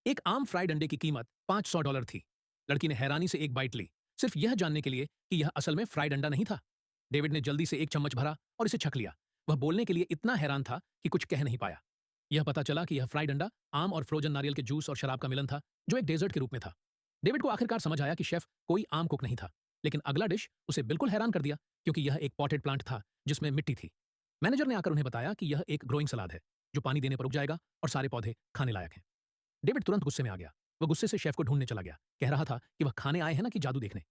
एक आम फ्राइड अंडे की कीमत $500 थी। लड़की ने हैरानी से एक बाइट ली, सिर्फ यह जानने के लिए कि यह असल में फ्राइड अंडा नहीं था। डेविड ने जल्दी से एक चम्मच भरा और इसे छक लिया। वह बोलने के लिए इतना हैरान था कि कुछ कह नहीं पाया। यह पता चला कि यह फ्राइड अंडा आम और फ्रोजन नारियल के जूस और शराब का मिलन था, जो एक डेजर्ट के रूप में था। डेविड को आखिरकार समझ आया कि शेफ कोई आम कुक नहीं था, लेकिन अगला डिश उसे बिल्कुल हैरान कर दिया, क्योंकि यह एक पॉटेड प्लांट था जिसमें मिट्टी थी। मैनेजर ने आकर उन्हें बताया कि यह एक ग्रोइंग सलाद है, जो पानी देने पर उग जाएगा और सारे पौधे खाने लायक हैं। डेविड तुरंत गुस्से में आ गया। वह गुस्से से शेफ को ढूंढने चला गया, कह रहा था कि वह खाने आए हैं ना कि जादू देखने।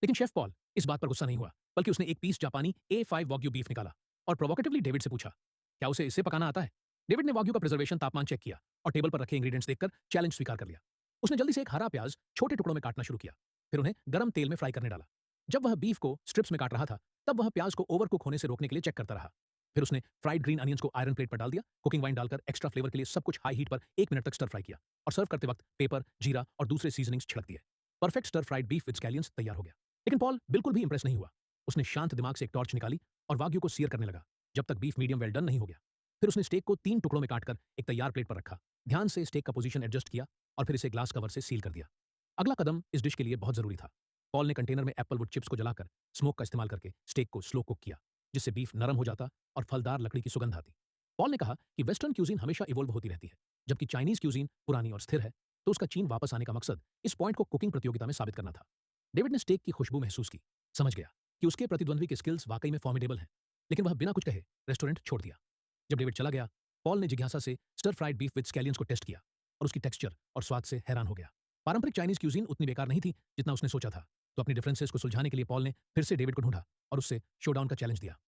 लेकिन शेफ पॉल इस बात पर गुस्सा नहीं हुआ, बल्कि उसने एक पीस जापानी A5 वाग्यू बीफ निकाला और प्रोवोकेटिवली डेविड से पूछा, क्या उसे इसे पकाना आता है? डेविड ने वाग्यू का प्रिजर्वेशन तापमान चेक किया और टेबल पर रखे इंग्रेडिएंट्स देखकर चैलेंज स्वीकार कर लिया। उसने जल्दी से एक हरा प्याज छोटे टुकड़ों में काटना शुरू किया, फिर उन्हें गर्म तेल में फ्राई करने डाला। जब वह बीफ को स्ट्रिप्स में काट रहा था, तब वह प्याज को ओवरकुक होने से रोकने के लिए चेक करता रहा। फिर उसने फ्राइड ग्रीन अनियंस को आयरन प्लेट पर डाल दिया, कुकिंग वाइन डालकर एक्स्ट्रा फ्लेवर के लिए सब कुछ हाई हीट पर 1 मिनट तक स्टर फ्राई किया और सर्व करते वक्त पेपर, जीरा और दूसरे सीजनिंग्स छिड़क दिए। Perfect stir fried beef with scallions तैयार हो गया। लेकिन पॉल बिल्कुल भी इंप्रेस नहीं हुआ। उसने शांत दिमाग से एक टॉर्च निकाली और वाग्यू को सीयर करने लगा, जब तक बीफ मीडियम वेल डन नहीं हो गया। फिर उसने स्टेक को 3 टुकड़ों में काटकर एक तैयार प्लेट पर रखा, ध्यान से स्टेक का पोजीशन एडजस्ट किया और फिर इसे ग्लास कवर से सील कर दिया। अगला कदम इस डिश के लिए बहुत जरूरी था। पॉल ने कंटेनर में एप्पलवुड चिप्स को जलाकर स्मोक का इस्तेमाल करके स्टेक को स्लो कुक किया, जिससे बीफ नरम हो जाता और फलदार लकड़ी की सुगंध आती। पॉल ने कहा कि वेस्टर्न क्यूजीन हमेशा इवोल्व होती रहती है, जबकि चाइनीज क्यूजीन पुरानी और स्थिर है, तो उसका चीन वापस आने का मकसद इस पॉइंट को कुकिंग प्रतियोगिता में साबित करना था। डेविड ने स्टेक की खुशबू महसूस की, समझ गया कि उसके प्रतिद्वंद्वी के स्किल्स वाकई में फॉर्मिडेबल हैं, लेकिन वह बिना कुछ कहे रेस्टोरेंट छोड़ दिया। जब डेविड चला गया, पॉल ने जिज्ञासा से स्टर फ्राइड बीफ विद स्कैलियंस को टेस्ट किया और उसकी टेक्सचर और स्वाद से हैरान हो गया। पारंपरिक चाइनीज क्यूजीन उतनी बेकार नहीं थी जितना उसने सोचा था, तो अपनी डिफरेंसेस को सुलझाने के लिए पॉल ने फिर से डेविड को ढूंढा और उससे शोडाउन का चैलेंज दिया।